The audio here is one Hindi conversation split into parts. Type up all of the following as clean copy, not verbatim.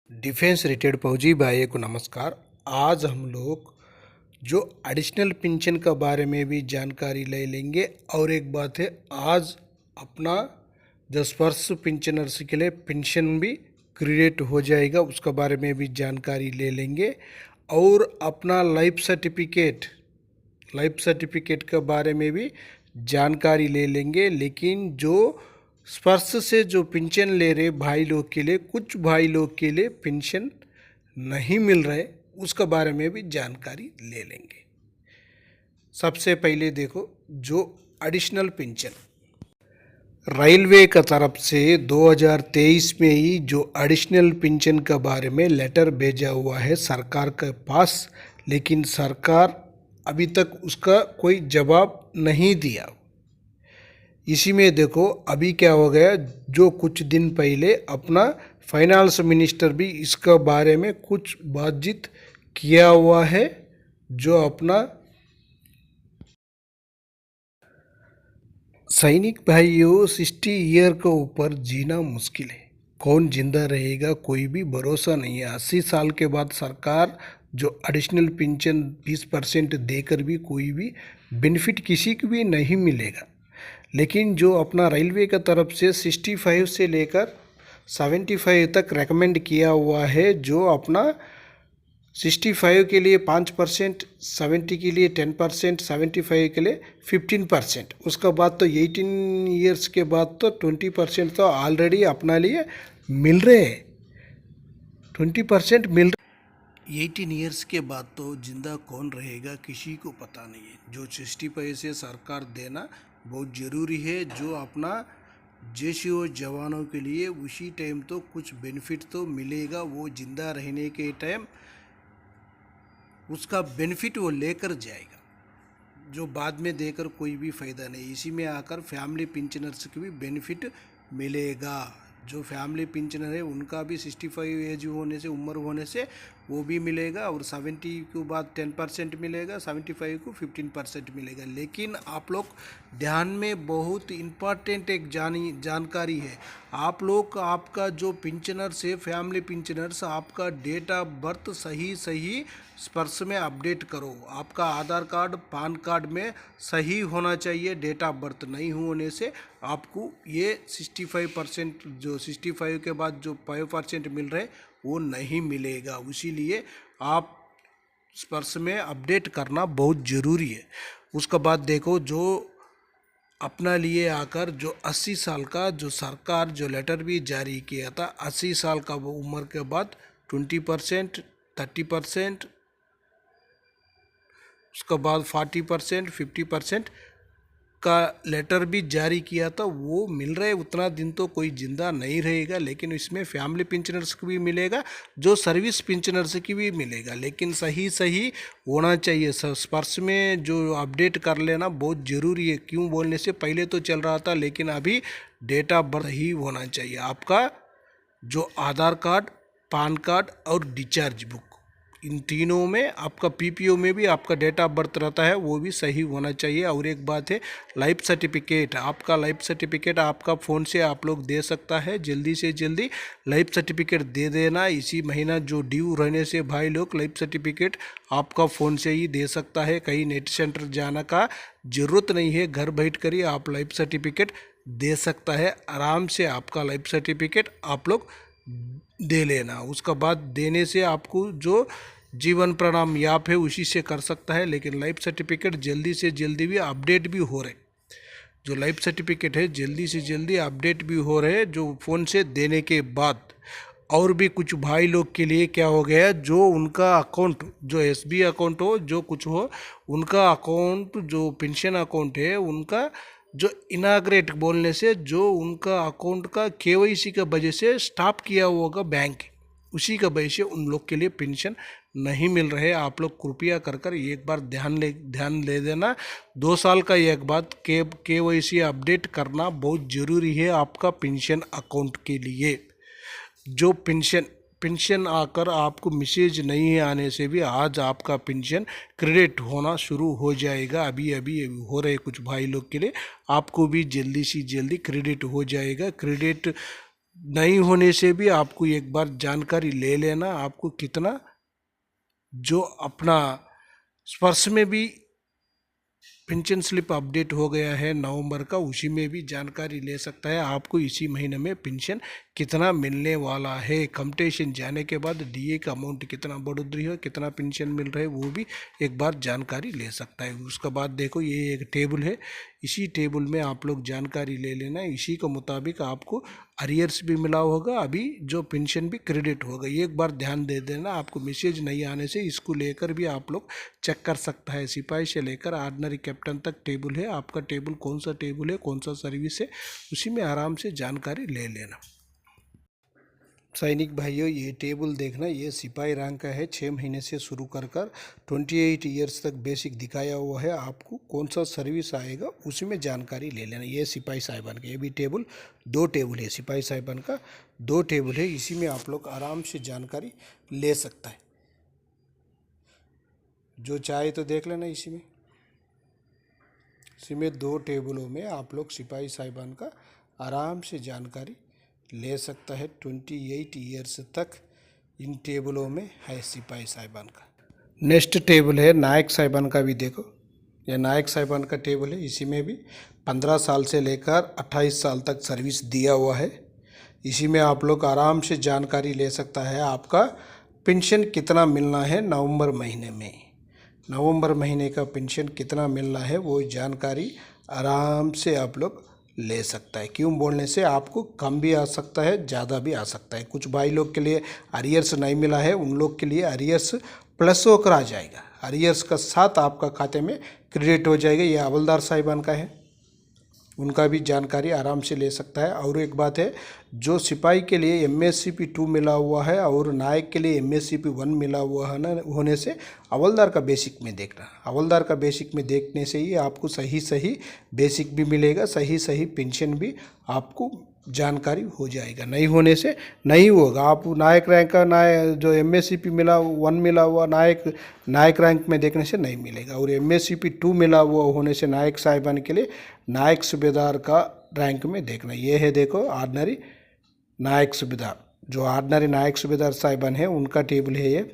डिफेंस रिटेड फौजी भाइयों को नमस्कार। आज हम लोग जो एडिशनल पेंशन का बारे में भी जानकारी ले लेंगे और एक बात है, आज अपना 10 वर्ष पेंशनर्स के लिए पेंशन भी क्रिएट हो जाएगा, उसका बारे में भी जानकारी ले लेंगे। और अपना लाइफ सर्टिफिकेट के बारे में भी जानकारी ले लेंगे। लेकिन जो स्पर्श से जो पेंशन ले रहे भाई लोग के लिए, कुछ भाई लोग के लिए पेंशन नहीं मिल रहे, उसके बारे में भी जानकारी ले लेंगे। सबसे पहले देखो, जो एडिशनल पेंशन रेलवे का तरफ से 2023 में ही जो एडिशनल पेंशन के बारे में लेटर भेजा हुआ है सरकार के पास, लेकिन सरकार अभी तक उसका कोई जवाब नहीं दिया। इसी में देखो अभी क्या हो गया, जो कुछ दिन पहले अपना फाइनेंस मिनिस्टर भी इसका बारे में कुछ बातचीत किया हुआ है। जो अपना सैनिक भाइयों 60 ईयर के ऊपर जीना मुश्किल है, कौन जिंदा रहेगा कोई भी भरोसा नहीं है। 80 साल के बाद सरकार जो एडिशनल पेंशन 20% देकर भी कोई भी बेनिफिट किसी को भी नहीं मिलेगा। लेकिन जो अपना रेलवे का तरफ से 65 से लेकर 75 तक रेकमेंड किया हुआ है, जो अपना 65 के लिए 5%, 70 के लिए 10%, 75 के लिए 15%, उसका बाद तो 18 ईयर्स के बाद तो 20% तो ऑलरेडी अपना लिए मिल रहे हैं। 20% मिल रहे। 18 ईयर्स के बाद तो जिंदा कौन रहेगा किसी को पता नहीं है। जो 65 से सरकार देना बहुत ज़रूरी है। जो अपना जेसीओ जवानों के लिए उसी टाइम तो कुछ बेनिफिट तो मिलेगा, वो जिंदा रहने के टाइम उसका बेनिफिट वो लेकर जाएगा, जो बाद में देकर कोई भी फ़ायदा नहीं। इसी में आकर फैमिली पेंशनर्स को भी बेनिफिट मिलेगा। जो फैमिली पेंशनर है उनका भी 65 एज होने से, उम्र होने से वो भी मिलेगा। और 70 के बाद 10% मिलेगा, 75 को 15% मिलेगा। लेकिन आप लोग ध्यान में बहुत इम्पॉर्टेंट एक जानकारी है, आप लोग आपका जो पेंशनर्स है, फैमिली पेंशनर्स, आपका डेट ऑफ बर्थ सही स्पर्श में अपडेट करो। आपका आधार कार्ड, पान कार्ड में सही होना चाहिए। डेट ऑफ बर्थ नहीं होने से आपको ये 65%, जो 65 के बाद जो 5% मिल रहे वो नहीं मिलेगा। इसीलिए आप स्पर्श में अपडेट करना बहुत ज़रूरी है। उसके बाद देखो, जो अपना लिए आकर जो 80 साल का जो सरकार जो लेटर भी जारी किया था, 80 साल का वो उम्र के बाद 20%, 30%, उसके बाद 40%, 50% का लेटर भी जारी किया था, वो मिल रहा है। उतना दिन तो कोई जिंदा नहीं रहेगा, लेकिन इसमें फैमिली पेंशनर्स को भी मिलेगा, जो सर्विस पेंशनर्स की भी मिलेगा। लेकिन सही होना चाहिए। स्पर्श में जो अपडेट कर लेना बहुत ज़रूरी है। क्यों बोलने से, पहले तो चल रहा था, लेकिन अभी डेट ऑफ बर्थ ही होना चाहिए। आपका जो आधार कार्ड, पान कार्ड और डिस्चार्ज बुक, इन तीनों में आपका पीपीओ में भी आपका डेट ऑफ बर्थ रहता है, वो भी सही होना चाहिए। और एक बात है, लाइफ सर्टिफिकेट, आपका लाइफ सर्टिफिकेट आपका फ़ोन से आप लोग दे सकता है। जल्दी से जल्दी लाइफ सर्टिफिकेट दे देना। इसी महीना जो ड्यू रहने से भाई लोग लाइफ सर्टिफिकेट आपका फ़ोन से ही दे सकता है। कहीं नेट सेंटर जाना का ज़रूरत नहीं है, घर बैठ कर ही आप लाइफ सर्टिफिकेट दे सकता है। आराम से आपका लाइफ सर्टिफिकेट आप लोग दे लेना। उसका बाद देने से आपको जो जीवन प्रमाण याप है उसी से कर सकता है। लेकिन लाइफ सर्टिफिकेट जल्दी से जल्दी भी अपडेट भी हो रहे, जो लाइफ सर्टिफिकेट है जल्दी से जल्दी अपडेट भी हो रहे जो फ़ोन से देने के बाद। और भी कुछ भाई लोग के लिए क्या हो गया, जो उनका अकाउंट, जो एसबी अकाउंट हो, जो कुछ हो, उनका अकाउंट जो पेंशन अकाउंट है उनका जो इनाग्रेट बोलने से, जो उनका अकाउंट का केवाईसी का वजह से स्टॉप किया होगा बैंक, उसी का वजह से उन लोग के लिए पेंशन नहीं मिल रहे। आप लोग कृपया कर एक बार ध्यान ले देना। 2 साल का एक बार केवाईसी अपडेट करना बहुत ज़रूरी है आपका पेंशन अकाउंट के लिए। जो पेंशन आकर आपको मैसेज नहीं आने से भी आज आपका पेंशन क्रेडिट होना शुरू हो जाएगा। अभी हो रहे कुछ भाई लोग के लिए, आपको भी जल्दी से जल्दी क्रेडिट हो जाएगा। क्रेडिट नहीं होने से भी आपको एक बार जानकारी ले लेना, आपको कितना जो अपना स्पर्श में भी पेंशन स्लिप अपडेट हो गया है नवंबर का, उसी में भी जानकारी ले सकता है आपको इसी महीने में पेंशन कितना मिलने वाला है। कंपटीशन जाने के बाद डीए का अमाउंट कितना बढ़ोतरी है, कितना पेंशन मिल रहा है, वो भी एक बार जानकारी ले सकता है। उसके बाद देखो ये एक टेबल है, इसी टेबल में आप लोग जानकारी ले लेना, इसी के मुताबिक आपको अरियर्स भी मिला होगा, अभी जो पेंशन भी क्रेडिट होगा। एक बार ध्यान दे देना, आपको मैसेज नहीं आने से इसको लेकर भी आप लोग चेक कर सकता है। सिपाही से लेकर ऑर्डिनरी कैप्टन तक टेबल है, आपका टेबल कौन सा टेबल है, कौन सा सर्विस है, उसी में आराम से जानकारी ले लेना। सैनिक भाइयों, ये टेबल देखना, ये सिपाही रैंक का है। 6 महीने से शुरू कर 28 ईयर्स तक बेसिक दिखाया हुआ है। आपको कौन सा सर्विस आएगा उसी में जानकारी ले लेना। ये सिपाही साहिबान का, ये भी टेबल 2 टेबल है, सिपाही साहिबान का 2 टेबल है, इसी में आप लोग आराम से जानकारी ले सकता है। जो चाहे तो देख लेना, इसी में 2 टेबलों में आप लोग सिपाही साहिबान का आराम से जानकारी ले सकता है। 28 ईयर्स तक इन टेबलों में है सिपाही साहिबान का। नेक्स्ट टेबल है नायक साहिबान का, भी देखो यह नायक साहिबान का टेबल है, इसी में भी 15 साल से लेकर 28 साल तक सर्विस दिया हुआ है। इसी में आप लोग आराम से जानकारी ले सकता है आपका पेंशन कितना मिलना है नवंबर महीने में। नवंबर महीने का पेंशन कितना मिलना है वो जानकारी आराम से आप लोग ले सकता है। क्यों बोलने से आपको कम भी आ सकता है, ज़्यादा भी आ सकता है। कुछ भाई लोग के लिए अरियर्स नहीं मिला है, उन लोग के लिए अरियर्स प्लस होकर आ जाएगा, अरियर्स का साथ आपका खाते में क्रेडिट हो जाएगा। ये हवलदार साहिबान का है, उनका भी जानकारी आराम से ले सकता है। और एक बात है, जो सिपाही के लिए MSCP 2 मिला हुआ है और नायक के लिए MSCP 1 मिला हुआ है ना, होने से हवलदार का बेसिक में देखना। हवलदार का बेसिक में देखने से ही आपको सही बेसिक भी मिलेगा, सही पेंशन भी आपको जानकारी हो जाएगा। नहीं होने से नहीं होगा। आप नायक रैंक का जो MSCP 1 मिला हुआ नायक रैंक में देखने से नहीं मिलेगा, और MSCP 2 मिला हुआ होने से नायक साहिबान के लिए नायक सूबेदार का रैंक में देखना। ये है देखो ऑर्डिनरी नायक सूबेदार, जो ऑर्डिनरी नायक सूबेदार साहिबान है उनका टेबल है ये।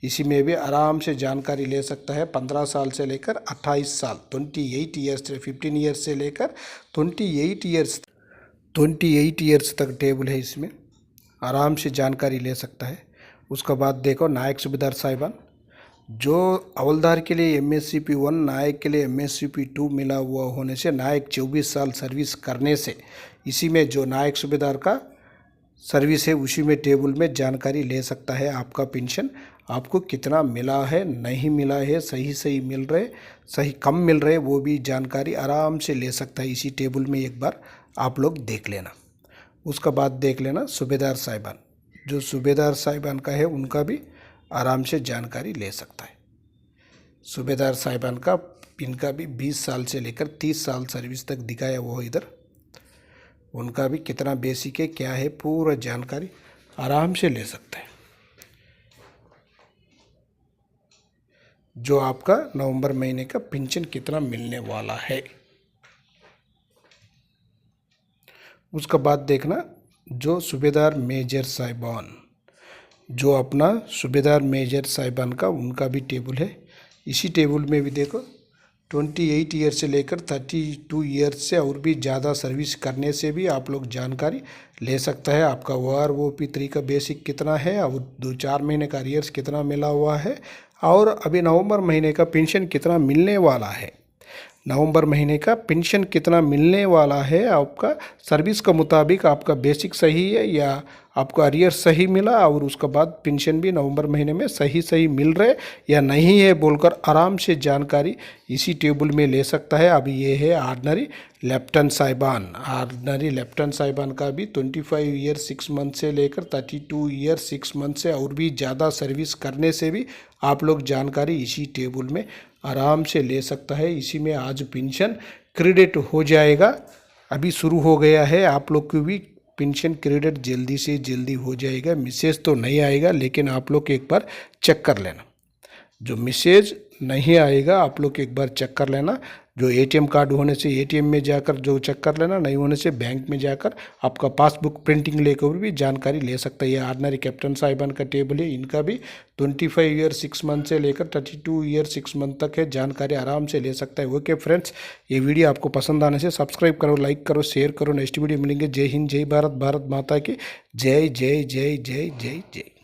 इसी में भी आराम से जानकारी ले सकता है। 15 साल से लेकर 28 साल, 28 ईयर्स, 15 ईयर्स से लेकर 28 ईयर्स तक टेबल है, इसमें आराम से जानकारी ले सकता है। उसके बाद देखो नायक सूबेदार साहिबान, जो हवलदार के लिए MSCP 1, नायक के लिए MSCP 2 मिला हुआ होने से नायक 24 साल सर्विस करने से इसी में जो नायक सूबेदार का सर्विस है उसी में टेबल में जानकारी ले सकता है। आपका पेंशन आपको कितना मिला है, नहीं मिला है, सही मिल रहे, सही कम मिल रहे, वो भी जानकारी आराम से ले सकता है। इसी टेबल में एक बार आप लोग देख लेना। उसका बाद देख लेना सूबेदार साहिबान, जो सूबेदार साहिबान का है उनका भी आराम से जानकारी ले सकता है। सूबेदार साहिबान का इनका भी 20 साल से लेकर 30 साल सर्विस तक दिखाया वो इधर, उनका भी कितना बेसिक है, क्या है, पूरा जानकारी आराम से ले सकता है। जो आपका नवंबर महीने का पेंशन कितना मिलने वाला है। उसका बाद देखना जो सूबेदार मेजर साहिबान, जो अपना सूबेदार मेजर साहिबान का उनका भी टेबल है। इसी टेबल में भी देखो 28 ईयर से लेकर 32 ईयर्स से और भी ज़्यादा सर्विस करने से भी आप लोग जानकारी ले सकता है। आपका OROP 3 का बेसिक कितना है और 2-4 महीने का अरियर्स कितना मिला हुआ है, और अभी नवंबर महीने का पेंशन कितना मिलने वाला है। नवंबर महीने का पेंशन कितना मिलने वाला है, आपका सर्विस के मुताबिक आपका बेसिक सही है या आपको अरियर सही मिला, और उसके बाद पेंशन भी नवंबर महीने में सही मिल रहे या नहीं है बोलकर आराम से जानकारी इसी टेबल में ले सकता है। अभी ये है ऑर्डिनरी लेफ्टिनेंट साहिबान। ऑर्डिनरी लेफ्टिनेंट साहिबान का भी 25 ईयर 6 मंथ से लेकर 32 ईयर 6 मंथ से और भी ज़्यादा सर्विस करने से भी आप लोग जानकारी इसी टेबल में आराम से ले सकता है। इसी में आज पेंशन क्रेडिट हो जाएगा, अभी शुरू हो गया है। आप लोग को भी पेंशन क्रेडिट जल्दी से जल्दी हो जाएगा। मैसेज तो नहीं आएगा, लेकिन आप लोग एक बार चेक कर लेना। जो मैसेज नहीं आएगा आप लोग एक बार चेक कर लेना। जो एटीएम कार्ड होने से एटीएम में जाकर जो चेक कर लेना, नहीं होने से बैंक में जाकर आपका पासबुक प्रिंटिंग लेकर भी जानकारी ले सकता है। ये ऑर्डिनरी कैप्टन साहिबान का टेबल है, इनका भी 25 ईयर 6 मंथ से लेकर 32 ईयर 6 मंथ तक है, जानकारी आराम से ले सकता है। ओके फ्रेंड्स, ये वीडियो आपको पसंद आने से सब्सक्राइब करो, लाइक करो, शेयर करो। नेक्स्ट वीडियो मिलेंगे। जय हिंद, जय भारत, भारत माता की जय जय जय जय जय जय।